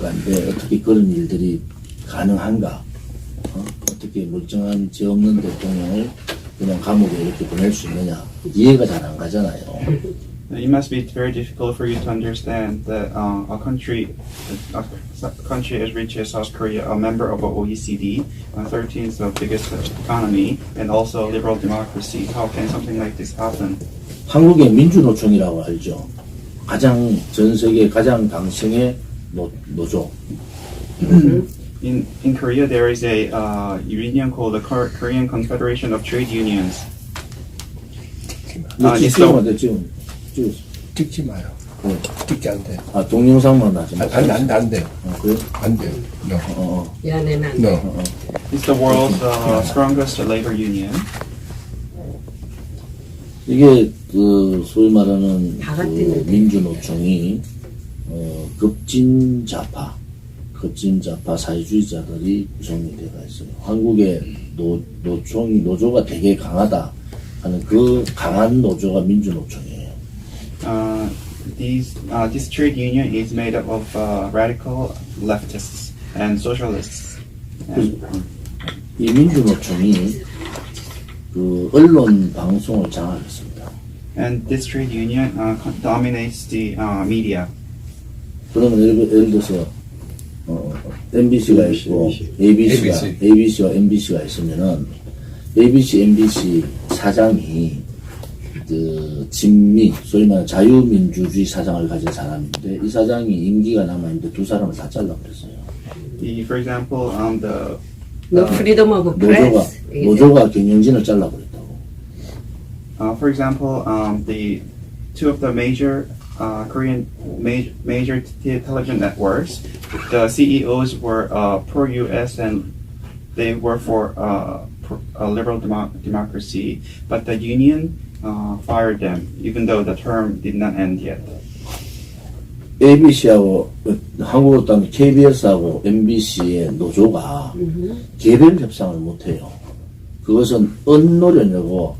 국가인데 어떻게 그런 일들이 가능한가? 어떻게 멀쩡한 죄 없는 대통령을 그냥 감옥에 이렇게 보낼 수 있느냐? 이해가 잘 안 가잖아요. It must be very difficult for you to understand that a country as rich as South Korea, a member of OECD, 13th biggest economy, and also liberal democracy. How can something like this happen? 한국의 민주노총이라고 알죠. 전 세계 가장 강성의 노조. In Korea, there is a union called the Korean Confederation of Trade Unions. 찍지 마요. 찍지 안 돼. 아, 동영상만 하지 마. 안 돼. 그래? 안 돼. 미안해, 안 돼. No. It's the world's strongest labor union. 이게 소위 말하는 민주노총이 급진 좌파 사회주의자들이 구성이 되어 있어요. 한국의 노조가 되게 강하다 하는 그 강한 노조가 민주노총이에요. This trade union is made up of radical leftists and socialists. 이 민주노총이 그 언론 방송을 장악했습니다. And this trade union dominates the media. 그러면 예를 들어서 MBC가 있고 ABC와 MBC가 있으면은 ABC, MBC 사장이 그 진미, 소위 말하는 자유민주주의 사장을 가진 사람인데 이 사장이 임기가 남아있는데 두 사람을 다 잘라버렸어요. For example, No freedom of press. 노조가 경영진을 잘라버렸다고. For example, the two of the major Korean major television networks, the CEOs were pro-US and they were for a liberal democracy, but the union fired them, even though the term did not end yet. ABC하고 한국어당 KBS하고 MBC의 노조가 개별 협상을 못해요. 그것은 언노련이고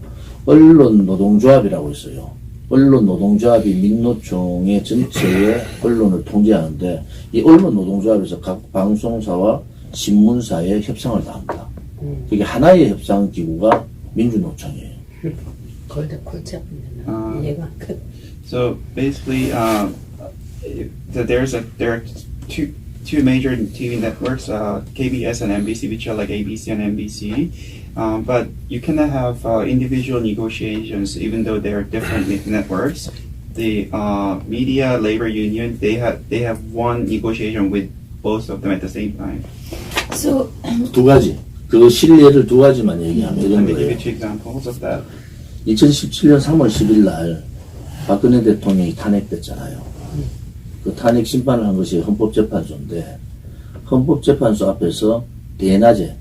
언론 노동조합이라고 있어요. 언론 노동조합이 민노총의 전체의 언론을 통제하는데 이 언론 노동조합에서 각 방송사와 신문사의 협상을 다 합니다. 그게 하나의 협상 기구가 민주노총이에요. So basically, there are two major TV networks, KBS and NBC, which are like ABC and NBC. But you cannot have individual negotiations, even though they are different networks. The media labor union, they have one negotiation with both of them at the same time. So 두 가지. 그 실례를 두 가지만 얘기하면 Let 이런 me give 거예요. you two examples of that. 2017년 3월 10일 날 박근혜 대통령이 탄핵됐잖아요. 그 탄핵 심판을 한 것이 헌법재판소인데 헌법재판소 앞에서 대낮에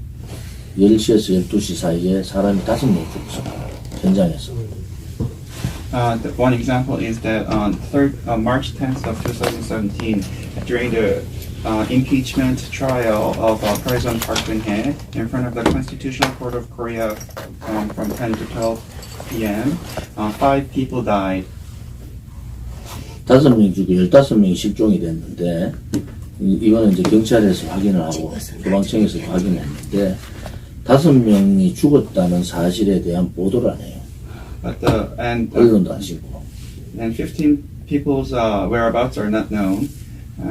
10시에서 12시 사이에 사람이 5명 죽었어요. 현장에서. One example is that on March 10th of 2017, during the impeachment trial of President Park Geun-hye in front of the Constitutional Court of Korea from 10 to 12 p.m., 5 people died. 5명 죽고 15명이 실종이 됐는데 이거는 이제 경찰에서 확인을 하고 소방청에서 확인했는데 5명이 죽었다는 사실에 대한 보도를 안 해요. 언론도 안 신고. And 15 people's whereabouts are not known.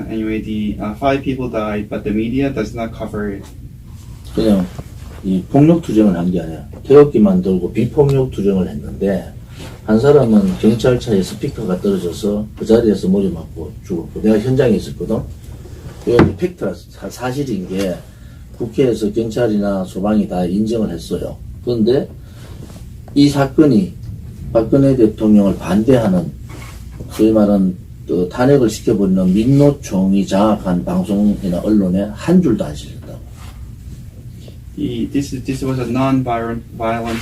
Anyway, the 5 people died, but the media does not cover it. 그냥 이 폭력 투쟁을 한 게 아니라 태극기만 들고 비폭력 투쟁을 했는데 한 사람은 경찰차에 스피커가 떨어져서 그 자리에서 머리 맞고 죽었고 내가 현장에 있었거든. 이건 팩트라 사실인 게 국회에서 경찰이나 소방이 다 인정을 했어요. 그런데 이 사건이 박근혜 대통령을 반대하는 소위 말하는 탄핵을 시켜버리는 민노총이 장악한 방송이나 언론에 한 줄도 안 실렸다고. This was a non-violent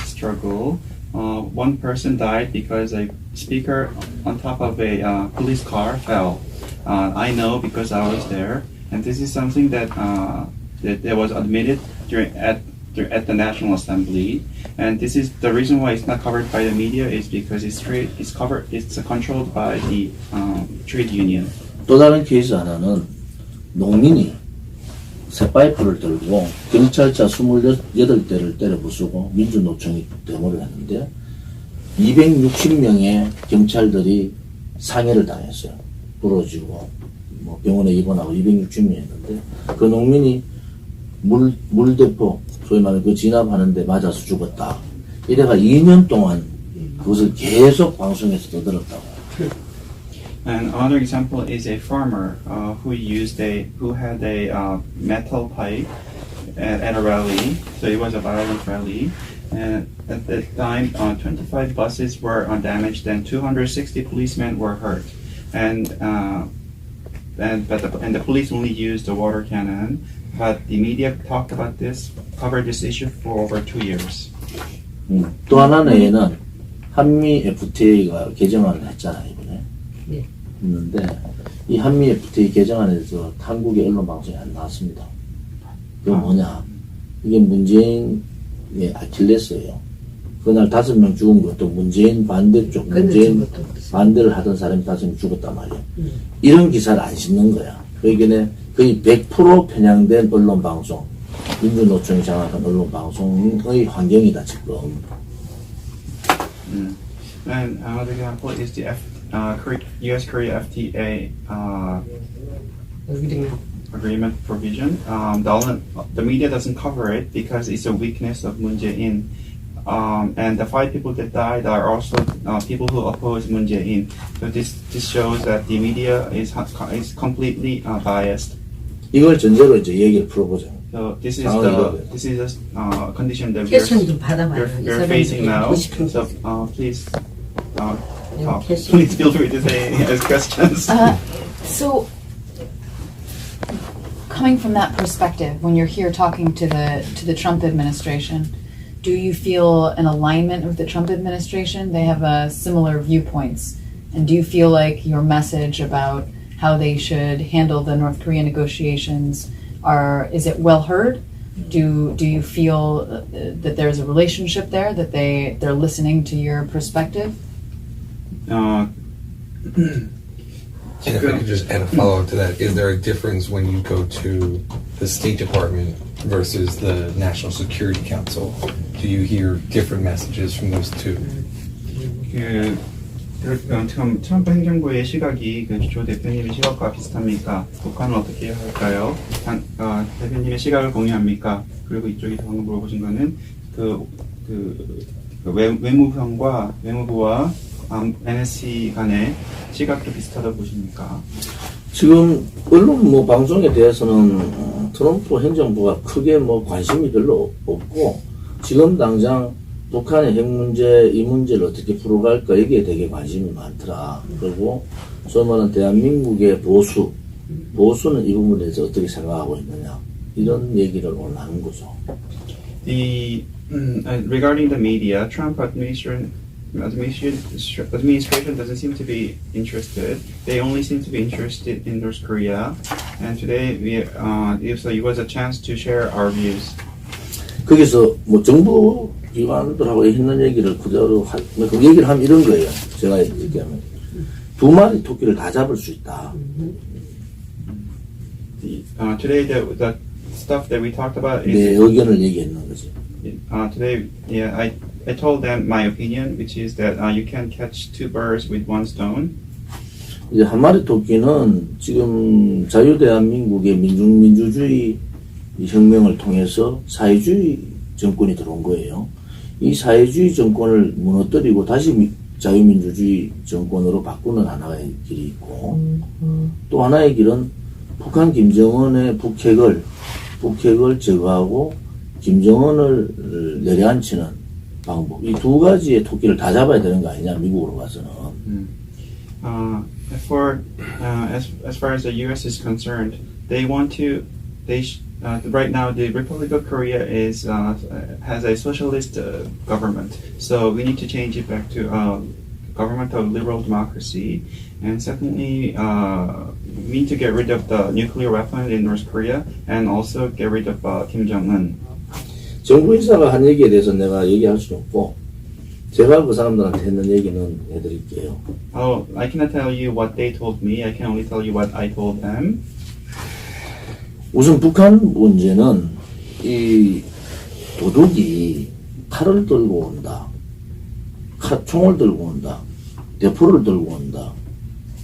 struggle. One person died because a speaker on top of a police car fell. I know because I was there, and this is something that was admitted at the National Assembly. And this is the reason why it's not covered by the media is because it's controlled by the trade union. 또 다른 케이스 하나는 농민이 쇠파이프를 들고 경찰차 28대를 때려 부수고 민주노총이 데모를 했는데 260명의 경찰들이 상해를 당했어요. 부러지고 뭐 병원에 입원하고 260명이 있는데 그 농민이 물대포 소위 말하는 그 진압하는데 맞아서 죽었다. 이래가 2년 동안 그것을 계속 방송에서 떠들었다고. And another example is a farmer who had a metal pipe at a rally. So it was a violent rally, and at that time, 25 buses were damaged, and 260 policemen were hurt. And the police only used the water cannon. But the media talked about this, covered this issue for over 2 years. 또 하나는 한미 FTA가 개정안을 했잖아요, 이번에. 네. 했는데 이 한미 FTA 개정안에서 한국의 언론 방송이 안 나왔습니다. 그건 뭐냐? 이게 문재인의 아킬레스예요. 그날 5명 죽은 것도 문재인 반대쪽, 문재인 반대를 하던 사람이 5명 죽었단 말이에요. 이런 기사를 안 싣는 거야. 그러니까 거의 100% 편향된 언론 방송, 민주노총이 장악한 언론 방송의 환경이다 지금. And another example is the U.S.-Korea FTA agreement provision. The media doesn't cover it because it's a weakness of Moon Jae-in. And the 5 people that died are also people who oppose Moon Jae-in. So this shows that the media is completely biased. 이걸 전제로 이제 얘기를 풀어보자. So this is a condition that 퀘스천 좀 받아봐요. we're facing now. So please please feel free to ask questions. So, coming from that perspective, when you're here talking to the Trump administration, do you feel an alignment with the Trump administration? They have similar viewpoints, and do you feel like your message about how they should handle the North Korean negotiations is it well heard? Do you feel that there's a relationship there, that they're listening to your perspective? And if I could just add a follow-up to that, is there a difference when you go to the State Department versus the National Security Council? Do you hear different messages from those two? 지금 트럼프 행정부의 시각이 조 대표님의 시각과 비슷합니까? 북한은 어떻게 할까요? 대표님의 시각을 공유합니까? 그리고 이쪽이 방금 물어보신 거는 외무부와 NSC 간의 시각도 비슷하다고 보십니까? 지금 언론 방송에 대해서는 트럼프 행정부가 크게 관심이 별로 없고 지금 당장 북한의 핵 문제, 이 문제를 어떻게 풀어갈까 여기에 되게 관심이 많더라. 그리고 소위 말하는 대한민국의 보수는 이 부분에 대해서 어떻게 생각하고 있느냐 이런 얘기를 오늘 하는 거죠. Regarding the media, Trump administration doesn't seem to be interested. They only seem to be interested in North Korea. And today, it was a chance to share our views. 거기서 정부 기관들하고 있는 얘기를 그대로 그 얘기를 하면 이런 거예요. 제가 얘기하면 2마리 토끼를 다 잡을 수 있다. Today, the stuff that we talked about is 내 의견을 얘기했는 거지. Today, I told them my opinion, which is that you can catch 2 birds with 1 stone. 이제 한 마리 토끼는 지금 자유대한민국의 민주주의 혁명을 통해서 사회주의 정권이 들어온 거예요. 이 사회주의 정권을 무너뜨리고 다시 자유민주주의 정권으로 바꾸는 하나의 길이 있고 또 하나의 길은 북한 김정은의 북핵을 제거하고 김정은을 내려앉히는 방법. 이 2가지의 토끼를 다 잡아야 되는 거 아니냐, 미국으로 가서는. As far as the U.S. is concerned, right now the Republic of Korea has a socialist government, so we need to change it back to a government of liberal democracy. And secondly, we need to get rid of the nuclear weapon in North Korea and also get rid of Kim Jong-un. 정부 인사가 한 얘기에 대해서 내가 얘기할 수 없고 제가 그 사람들한테 했는 얘기는 해드릴게요. I cannot tell you what they told me. I can only tell you what I told them. 우선 북한 문제는 이 도둑이 칼을 들고 온다. 총을 들고 온다. 대포를 들고 온다.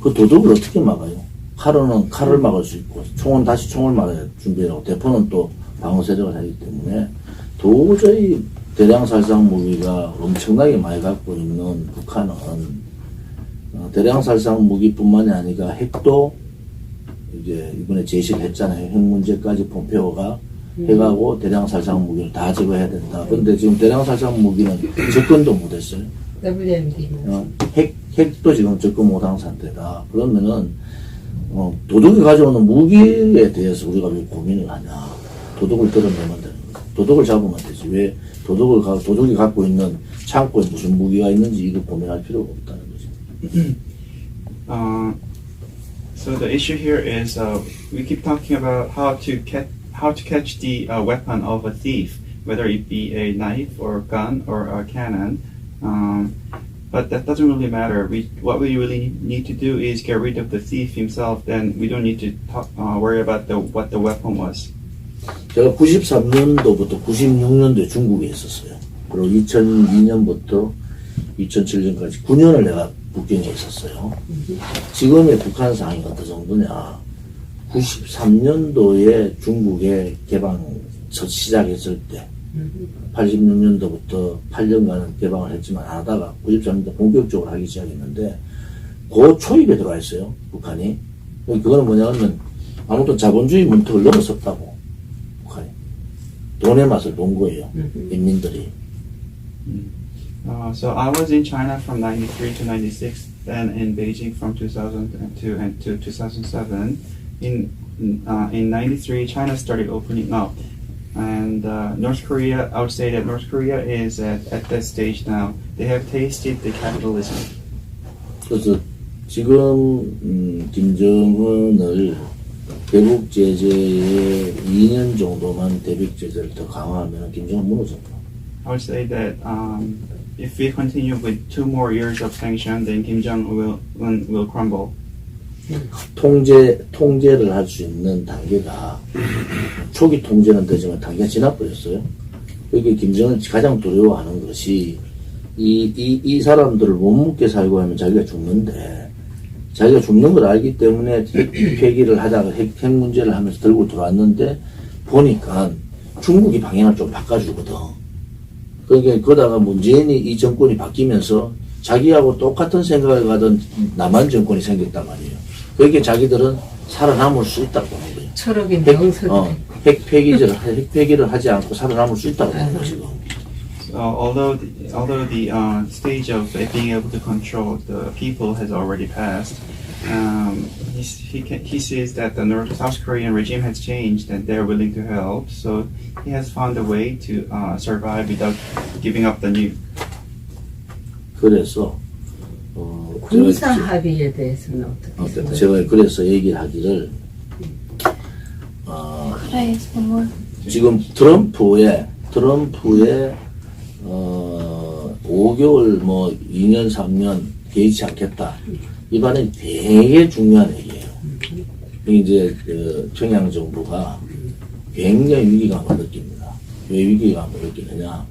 그 도둑을 어떻게 막아요? 칼은 칼을 막을 수 있고, 총은 다시 총을 막아야 준비하고, 대포는 또 방어 세력을 하기 때문에 도저히 대량 살상 무기가 엄청나게 많이 갖고 있는 북한은 대량 살상 무기뿐만이 아니라 핵도 이제 이번에 제시를 했잖아요. 핵 문제까지 폼페오가 해가고 대량 살상 무기를 다 제거해야 된다. 그런데 지금 대량 살상 무기는 접근도 못했어요. WMD. 핵도 지금 접근 못한 상태다. 그러면은 도둑이 가져오는 무기에 대해서 우리가 왜 고민을 하냐? 도둑을 드러내면 되는 거야. 도둑을 잡으면 되지. 왜 도둑이 갖고 있는 창고에 무슨 무기가 있는지 이거 고민할 필요가 없다는 거지. So the issue here is we keep talking about how to catch the weapon of a thief, whether it be a knife or a gun or a cannon. But that doesn't really matter. What we really need to do is get rid of the thief himself. Then we don't need to worry about what the weapon was. 제가 93년도부터 96년도에 중국에 있었어요. 그리고 2002년부터 2007년까지 9년을 내가 북경에 있었어요. 지금의 북한 상황이 어떤 정도냐. 93년도에 중국의 개방 첫 시작했을 때 86년도부터 8년간은 개방을 했지만 안 하다가 93년도 본격적으로 하기 시작했는데 그 초입에 들어와 있어요. 북한이. 그거는 뭐냐면 아무튼 자본주의 문턱을 넘어섰다고. 북한이. 돈의 맛을 본 거예요. 인민들이. So I was in China from 93 to 96, then in Beijing from 2002 and to 2007. In 93, China started opening up. And North Korea, I would say that North Korea is at that stage now. They have tasted the capitalism. 그래서 지금 김정은을 대북 제재에 2년 정도만 대북 제재를 더 강화하면 김정은 무너집니다. I would say that if we continue with 2 more years of sanction, then Kim Jong-un will crumble. 통제를 할 수 있는 단계가 초기 통제는 되지만 단계가 지나버렸어요. 그게 김정은이 가장 두려워하는 것이 이 사람들을 못 묻게 살고 하면 자기가 죽는데 자기가 죽는 걸 알기 때문에 핵 폐기를 하다가 핵 문제를 하면서 들고 들어왔는데 보니까 중국이 방향을 좀 바꿔주거든. 그러니까 그러다가 문재인이 이 정권이 바뀌면서 자기하고 똑같은 생각을 가던 남한 정권이 생겼단 말이에요. 그렇게 자기들은 살아남을 수 있다고 보는 거예요. 철학의 명석. 핵 폐기를 하지 않고 살아남을 수 있다고 보는 거예요, 지금. Although the stage of being able to control the people has already passed, he sees that the South Korean regime has changed and they're willing to help. So he has found a way to survive without giving up the nuke. 그래서 군사 합의에 대해서는 어떻게 생각해요? 제가 그래서 얘기를 하기를 지금 트럼프의 5개월 2년 3년 개의치 않겠다. 이 발언이 되게 중요한 얘기예요. 이제 평양 정부가 굉장히 위기감을 느낍니다. 왜 위기감을 느끼느냐?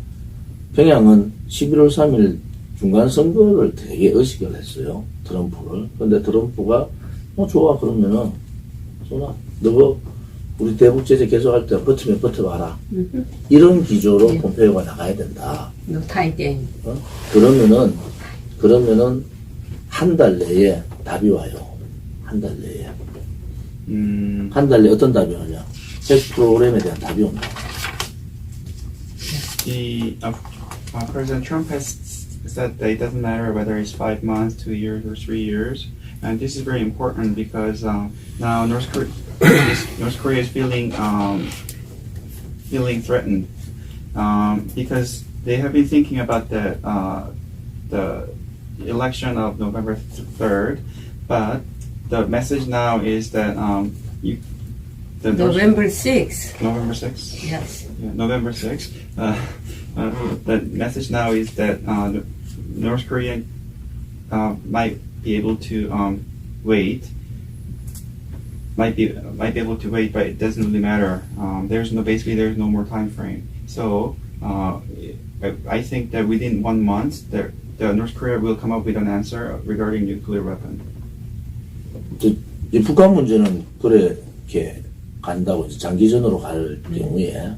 평양은 11월 3일 중간 선거를 되게 의식을 했어요. 트럼프를. 근데 트럼프가 좋아 그러면은 쏘나 너가 우리 대북 제재 계속할 때 버티면 버텨봐라. 이런 기조로 폼페이오가 나가야 된다. No tie game. 그러면은 한 달 내에 답이 와요. 한 달 내에. 한 달 내에 어떤 답이 오냐? 핵 프로그램에 대한 답이 옵니다. President Trump has said that it doesn't matter whether it's 5 months, 2 years, or 3 years, and this is very important because now North Korea is feeling threatened because they have been thinking about the election of November 3rd, but the message now is that November 6th. November 6th. Yes. Yeah, November 6th. The message now is that North Korea might be able to wait might be able to wait, but it doesn't really matter. There's no more time frame. So I think that within 1 month, the North Korea will come up with an answer regarding nuclear weapon. 이 북한 문제는 그렇게 간다고 이제 장기전으로 갈 경우에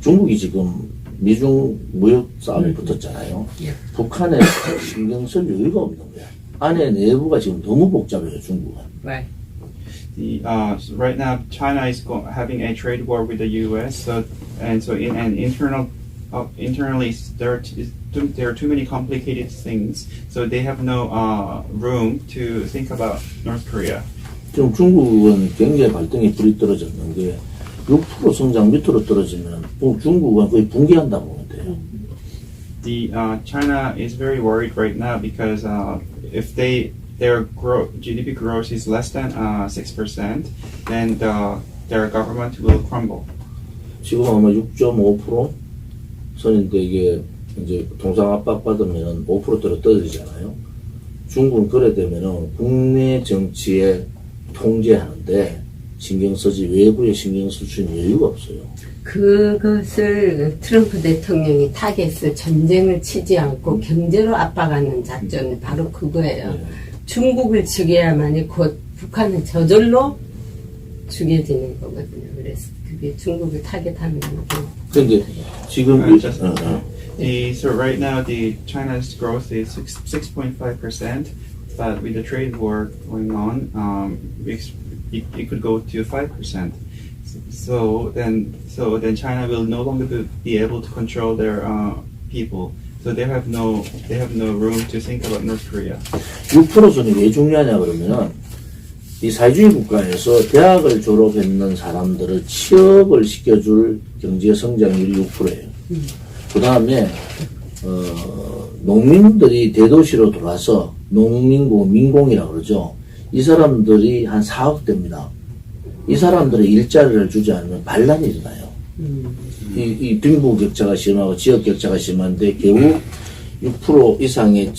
중국이 지금 미중 무역 싸움이 붙었잖아요. 예. 북한에 신경 쓸 여유가 없는 거야. 안에 내부가 지금 너무 복잡해요, 중국은. Right. So right now, China is having a trade war with the U.S. Internally there are too many complicated things. So they have no room to think about North Korea. 지금 중국은 경제 발등에 불이 떨어졌는 게 6% 성장 밑으로 떨어지면 중국은 거의 붕괴한다 보면 돼요. China is very worried right now because if their GDP growth is less than 6%, then their government will crumble. 지금 아마 6.5% 선인데 이게 이제 통상 압박 받으면 5%대로 떨어지잖아요. 중국은 그래 되면은 국내 정치에 통제하는데 신경 쓰지 외부에 신경 쓸 수 있는 여유가 없어요. 그것을 트럼프 대통령이 타겟을 전쟁을 치지 않고 경제로 압박하는 작전이 바로 그거예요. 네. 중국을 죽여야만이 곧 북한은 저절로 죽여지는 거거든요. 그래서 그게 중국을 타겟하는 거고. 그런데 지금 So right now, China's growth is 6.5%, but with the trade war going on, it could go to 5%. So then China will no longer be able to control their people. So they have no room to think about North Korea. 6%선이 왜 중요하냐 그러면은 이 사회주의 국가에서 대학을 졸업했는 사람들을 취업을 시켜줄 경제 성장률이 6%예요. 그 다음에 농민들이 대도시로 돌아서 민공이라고 그러죠. 이 사람들이 한 4억 대입니다. 이 사람들의 일자리를 주지 않으면 반란이 일어나요. 이 빈부 격차가 심하고 지역 격차가 심한데 결국 6% 이상의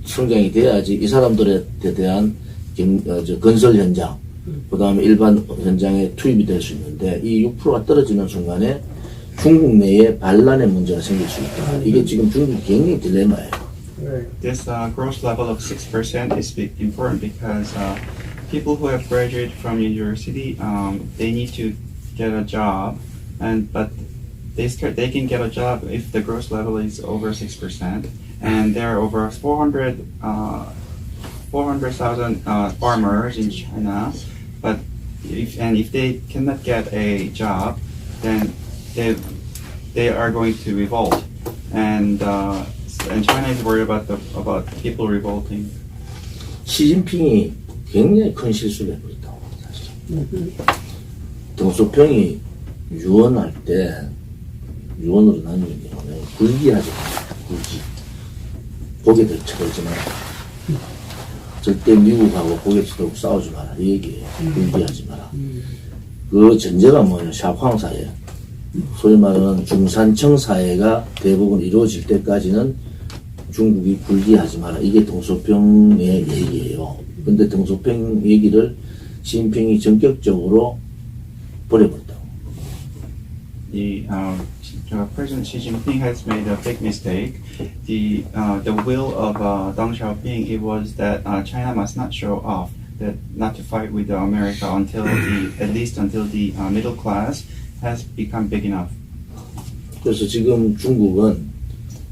성장이 돼야지 이 사람들에 대한 건설 현장, 그 다음에 일반 현장에 투입이 될 수 있는데 이 6%가 떨어지는 순간에 중국 내에 반란의 문제가 생길 수 있다. 이게 지금 중국이 굉장히 딜레마예요. This growth level of 6% is important because people who have graduated from university, they need to get a job, but they can get a job if the growth level is over 6%, and there are over 400,000 farmers in China, but if they cannot get a job, then they are going to revolt, and China is worried about people revolting. 시진핑이 굉장히 큰 실수를 해버렸다고 사실. 등소평이 유언할 때 유언으로 나누는 게 뭐냐면 굴기하지 마라. 굴기. 고개 들쳐들지 마라. 절대 미국하고 고개 쳐들고 싸우지 마라. 이 얘기예요. 굴기하지 마라. 그 전제가 뭐냐? 샤황 사회. 소위 말하는 중산층 사회가 대부분 이루어질 때까지는 중국이 굴기하지 마라. 이게 등소평의 얘기예요. 근데 등소평 얘기를 시진핑이 전격적으로 버려버렸다고. President Xi Jinping has made a big mistake. The will of Deng Xiaoping it was that China must not show off, that not to fight with America at least until the middle class has become big enough. 그래서 지금 중국은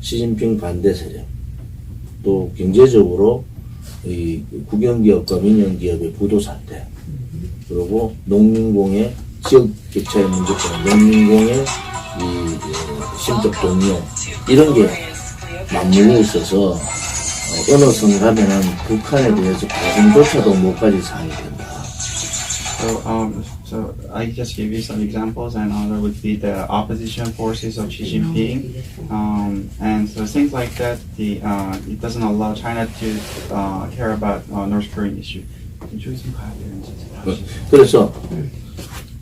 시진핑 반대 세력, 또 경제적으로 이 국영기업과 민영기업의 부도 상태, 그리고 농민공의 지역 격차의 문제 때문에 농민공의 이 심적 동료 이런 게 맞물려 있어서 어느 선을 하면은 북한에 대해서 가슴조차도 못 가질 상황이 된다. So I just give you some examples, and other would be the opposition forces of Xi Jinping, and so things like that. It doesn't allow China to care about North Korean issue. 그래서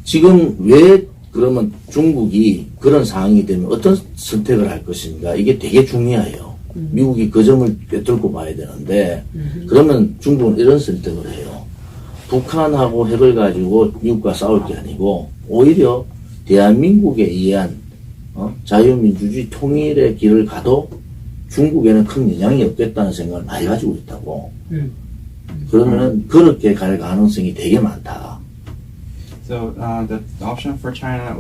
지금 왜 그러면 중국이 그런 상황이 되면 어떤 선택을 할 것인가 이게 되게 중요해요. 미국이 그 점을 꿰뚫고 봐야 되는데 그러면 중국은 이런 선택을 해요. 북한하고 핵을 가지고 미국과 싸울 게 아니고 오히려 대한민국에 의한 자유민주주의 통일의 길을 가도 중국에는 큰 영향이 없겠다는 생각을 많이 가지고 있다고. 그러면은 그렇게 갈 가능성이 되게 많다. So the option for China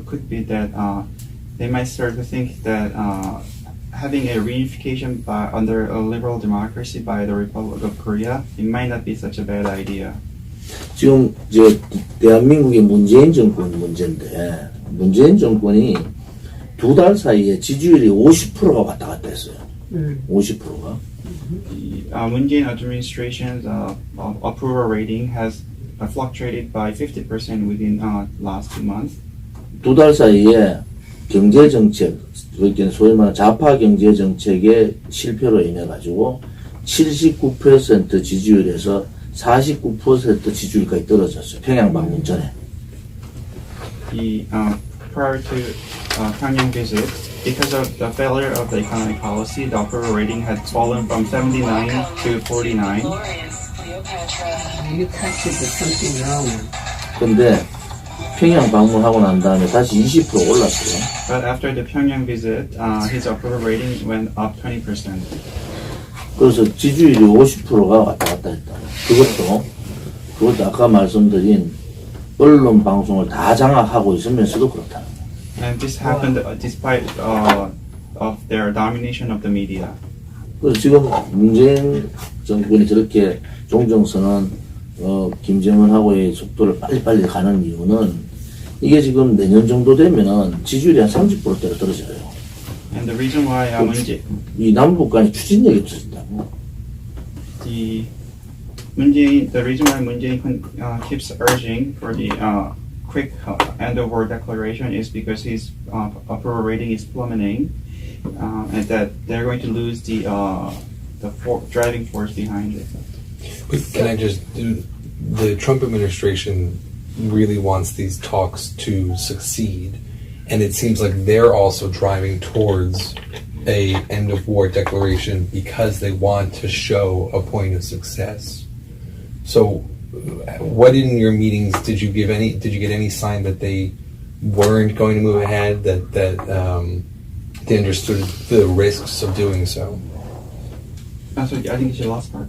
could be that they might start to think that having a reunification under a liberal democracy by the Republic of Korea, it might not be such a bad idea. 지금 이제 대한민국의 문재인 정권 문제인데 문재인 정권이 2달 사이에 지지율이 50%가 왔다 갔다 했어요. 50%가. The Moon Jae-in administration's approval rating has fluctuated by 50% within last 2 months. 2달 사이에 경제 정책, 그러니까 소위 말하는 좌파 경제 정책의 실패로 인해 가지고 79% 지지율에서 49% 지지율까지 떨어졌어요. 평양 방문 전에. Prior to Pyongyang visit, because of the failure of the economic policy, the approval rating had fallen from 79 to 49. You touched something wrong. 근데 평양 방문하고 난 다음에 다시 20% 올랐어요. But after the Pyongyang visit, his approval rating went up 20%. 그래서 지지율이 50%가 왔다 갔다 했다. 그것도 아까 말씀드린 언론 방송을 다 장악하고 있으면서도 그렇다. And this happened despite of their domination of the media. 그래서 지금 문재인 정권이 저렇게 종정선언 김정은하고의 속도를 빨리빨리 가는 이유는 이게 지금 내년 정도 되면은 지지율이 한 30%대로 떨어져요. And the reason why 이 남북 간의 추진력이 없어진다고. the reason why Moon Jae-in keeps urging for the quick end of war declaration is because his approval rating is plummeting, and that they're going to lose the driving force behind it. But can I just do, the Trump administration really wants these talks to succeed, and it seems like they're also driving towards a end of war declaration because they want to show a point of success. So what in your meetings did you get any sign that they weren't going to move ahead, that they understood the risks of doing so? So I think it's your last part.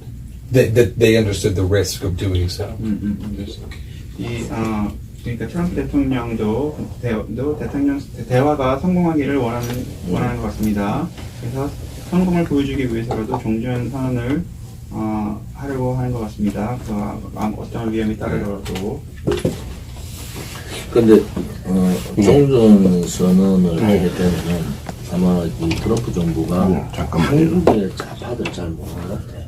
That they understood the risk of doing so. 그러니까 트럼프 대통령도 대화가 성공하기를 원하는 것 같습니다. 그래서 성공을 보여주기 위해서라도 종전 선언을 하려고 하는 것 같습니다. 어떤 위험이 따르더라도. 근데 종전 선언을 하게 되면은 아마 이 트럼프 정부가 한국의 좌파들 잘 모르는 것 같아요.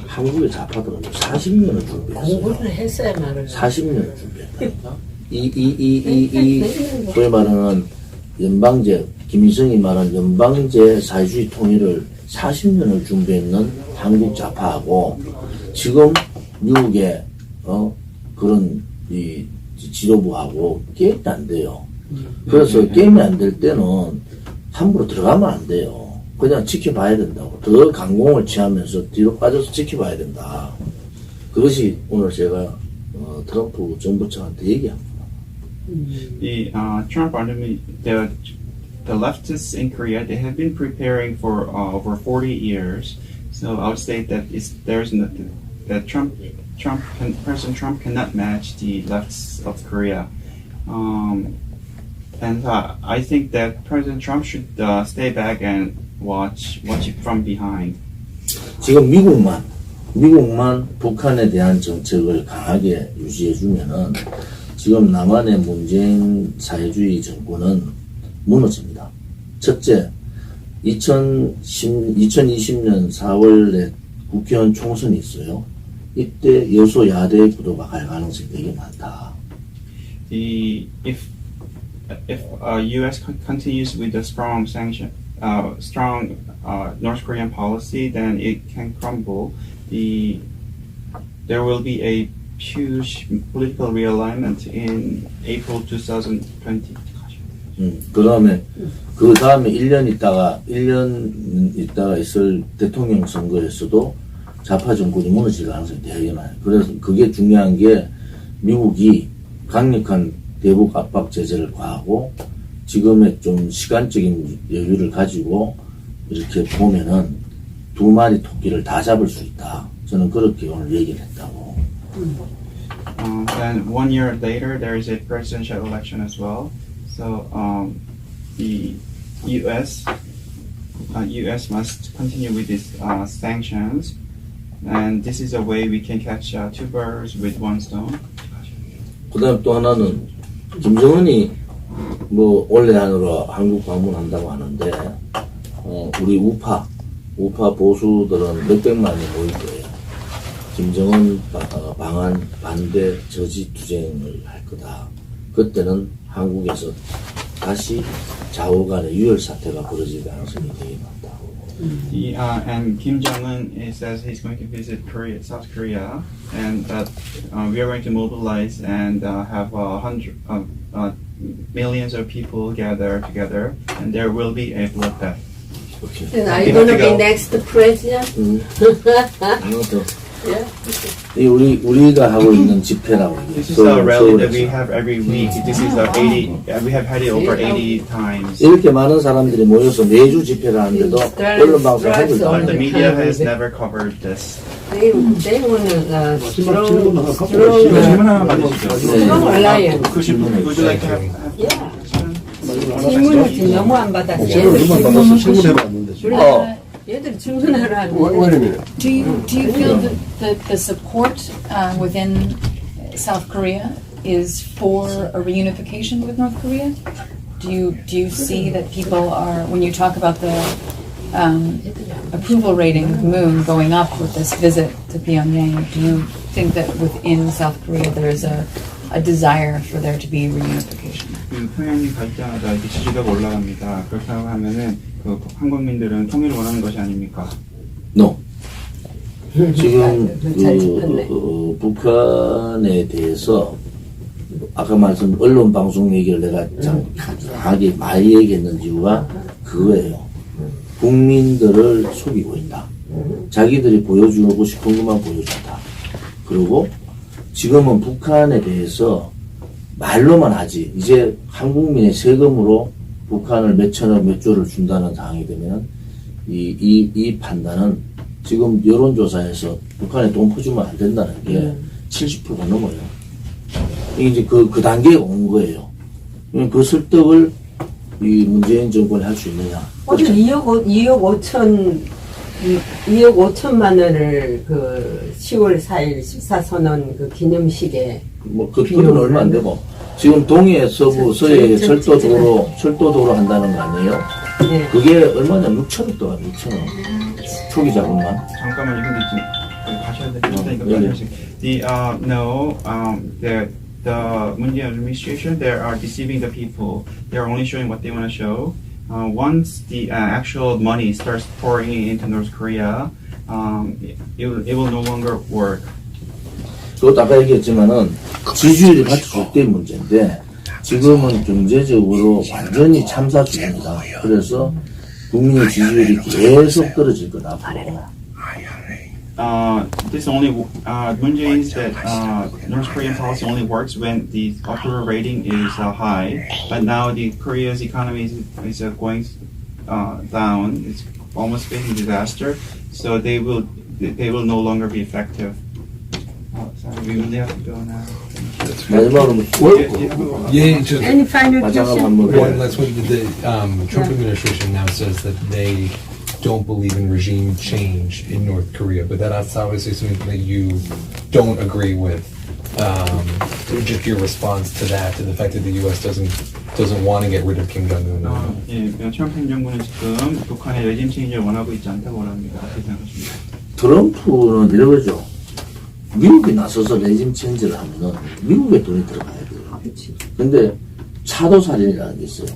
한국의 좌파들은 40년을 준비했어요. 공부를 했어야 말을. 40년을 준비했다니까. 소위 말하는 연방제, 김일성이 말한 연방제 사회주의 통일을 40년을 준비했는 한국 좌파하고 지금 미국의 그런 이 지도부하고 게임이 안 돼요. 그래서 게임이 안 될 때는 함부로 들어가면 안 돼요. 그냥 지켜봐야 된다고. 더 강공을 취하면서 뒤로 빠져서 지켜봐야 된다. 그것이 오늘 제가 트럼프 정부 측한테 얘기합니다. The Trump the leftists in Korea, they have been preparing for over 40 years. So I would state that President Trump cannot match the lefts of Korea. And I think that President Trump should stay back and watch it from behind. 지금 미국만 북한에 대한 정책을 강하게 유지해주면은 지금 남한의 문재인 사회주의 정권은 무너집니다. 첫째, 2020년 4월에 국회의원 총선이 있어요. 이때 여소야대 구도가 갈 가능성이 되게 많다. If U.S. continues with the strong North Korean policy, then it can crumble. There will be a huge political realignment in April 2020. 그 다음에 1년 있다가 있을 대통령 선거에서도 좌파 정권이 무너질 가능성이 되게 많아요. 그래서 그게 중요한 게 미국이 강력한 대북 압박 제재를 과하고 지금의 좀 시간적인 여유를 가지고 이렇게 보면은 두 마리 토끼를 다 잡을 수 있다. 저는 그렇게 오늘 얘기를 했다고. Then 1 year later, there is a presidential election as well. So the U.S. Must continue with these sanctions, and this is a way we can catch two birds with one stone. 그다음 또 하나는 김정은이 뭐 올해 안으로 한국 방문한다고 하는데 우리 우파 보수들은 몇백만이 모일 거예요. 김정은 방한 반대 저지 투쟁을 할 거다. 그때는 한국에서 다시 좌우 간의 유혈 사태가 벌어질 가능성이 되게 많다고. And Kim Jong-un says he's going to visit South Korea, and that we are going to mobilize and have millions of people gather together, and there will be a bloodbath. Okay. Then are you gonna be next president? Yeah. 이 우리가 하고 있는 집회라고. This is a rally that we have every week. This is our 80. We have had it over 80 times. 이렇게 많은 사람들이 모여서 매주 집회를 하는데도 언론 방송 한 줄도 안 But the 해요. media has never covered this. They wanna strong 질문 하나 받으시죠. strong alliance. Would you like to have? Yeah. 질문을 지금 너무 안 받았어. 질문 받아서 질문해봤는데 지금. 얘들 질문하러 하는데. Wait a minute. Do you feel that the support within South Korea is for a reunification with North Korea? Do you see that people are, when you talk about the approval rating of Moon going up with this visit to Pyongyang, do you think that within South Korea there is a desire for there to be reunification? 평양이 갈 때마다 이렇게 지지도가 올라갑니다. 그렇다고 하면은 그 한국민들은 통일을 원하는 것이 아닙니까? No. 지금 북한에 대해서 아까 말씀 언론 방송 얘기를 내가 하게 많이 얘기했는 이유가 그거예요. 국민들을 속이고 있다. 자기들이 보여주고 싶은 것만 보여준다. 그리고 지금은 북한에 대해서 말로만 하지 이제 한국민의 세금으로 북한을 몇 천억 몇 조를 준다는 상황이 되면 이 판단은 지금 여론조사에서 북한에 돈 퍼주면 안 된다는 게 70%가 넘어요. 이게 이제 그 단계에 온 거예요. 그 설득을 이 문재인 정권이 할 수 있느냐. 어제 2억 5천만 원을 그 10월 4일 14선언 그 기념식에 그건 얼마 안 되고 지금 동해 서부 서해 철도도로 한다는 거 아니에요? 네. 그게 얼마냐 6천억 더가 6천억 초기 자금만. 잠깐만요. 근데 지금 가셔야 되니까 빨리 하시죠. The Moon administration, they are deceiving the people. They are only showing what they want to show. Once the actual money starts pouring into North Korea, it will no longer work. 그것도 아까 얘기했지만은 지지율이 받쳐줄 때 문제인데 지금은 경제적으로 완전히 참사 중입니다. 그래서 국민의 지지율이 계속 떨어질 거다. This only Moon Jae that North Korean policy only works when the approval rating is high. But now the Korea's economy is going down. It's almost facing disaster. So they will no longer be effective. Sorry, we really have to go now. 마지막으로 Yeah, just Any final 마지막 question? 한번 one last one. The Trump administration now says that they don't believe in regime change in North Korea, but that's obviously something that you don't agree with. Just your response to that, to the fact that the U.S. doesn't want to get rid of Kim Jong-un. 예, 트럼프 행정부는 지금 북한의 레짐 체인지를 원하고 있지 않다고 합니다. 어떻게 생각하십니까? 트럼프는 이러죠. 미국이 나서서 레짐 체인지를 하면은 미국에 돈이 들어가야 돼요. 근데 차도살인이라는 게 있어요.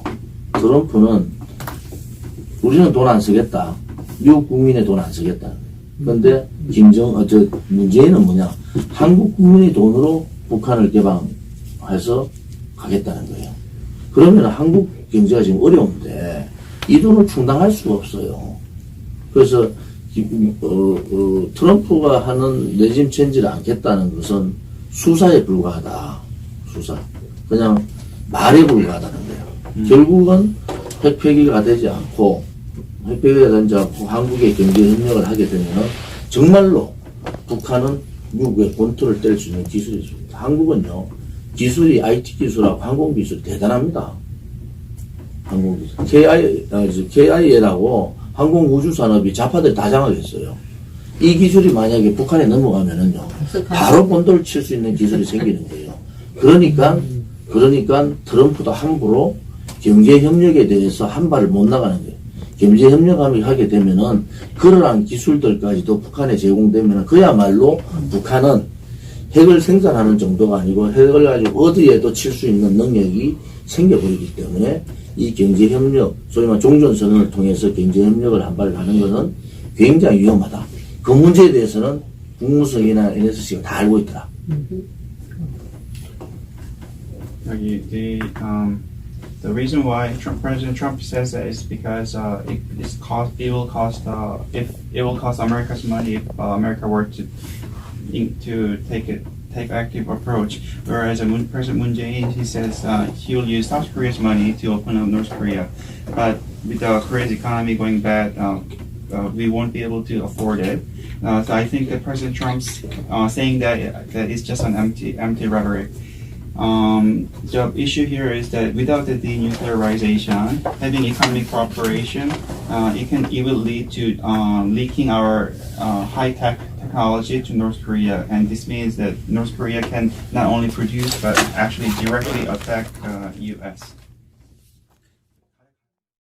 트럼프는 우리는 돈 안 쓰겠다. 미국 국민의 돈 안 쓰겠다. 그런데 문재인은 뭐냐? 한국 국민의 돈으로 북한을 개방해서 가겠다는 거예요. 그러면 한국 경제가 지금 어려운데 이 돈을 충당할 수가 없어요. 그래서 트럼프가 하는 레짐 체인지를 않겠다는 것은 수사에 불과하다. 수사. 그냥 말에 불과하다는 거예요. 결국은 핵 폐기가 되지 않고 한국의 경제 협력을 하게 되면 정말로 북한은 미국의 본토를 뗄 수 있는 기술이 있습니다. 한국은요, 기술이 IT 기술하고 항공 기술이 대단합니다. 항공 기술. KIA라고 항공 우주 산업이 좌파들이 다 장악했어요. 이 기술이 만약에 북한에 넘어가면은요, 바로 본토를 칠 수 있는 기술이 생기는 거예요. 그러니까 트럼프도 함부로 경제 협력에 대해서 한 발을 못 나가는 거예요. 경제 협력을 하게 되면은 그러한 기술들까지도 북한에 제공되면은 그야말로 북한은 핵을 생산하는 정도가 아니고 핵을 가지고 어디에도 칠 수 있는 능력이 생겨버리기 때문에 이 경제 협력, 소위 말해 종전선언을 통해서 경제 협력을 한 발 가는 것은 굉장히 위험하다. 그 문제에 대해서는 국무성이나 NSC가 다 알고 있더라. The reason why President Trump says that is because it will cost America's money if America were to take active approach. Whereas President Moon Jae-in, he says he will use South Korea's money to open up North Korea. But with Korea's economy going bad, we won't be able to afford it. So I think that President Trump's saying that is just an empty rhetoric. The issue here is that without the denuclearization, having economic cooperation, it will lead to leaking our high-tech technology to North Korea, and this means that North Korea can not only produce but actually directly attack U.S.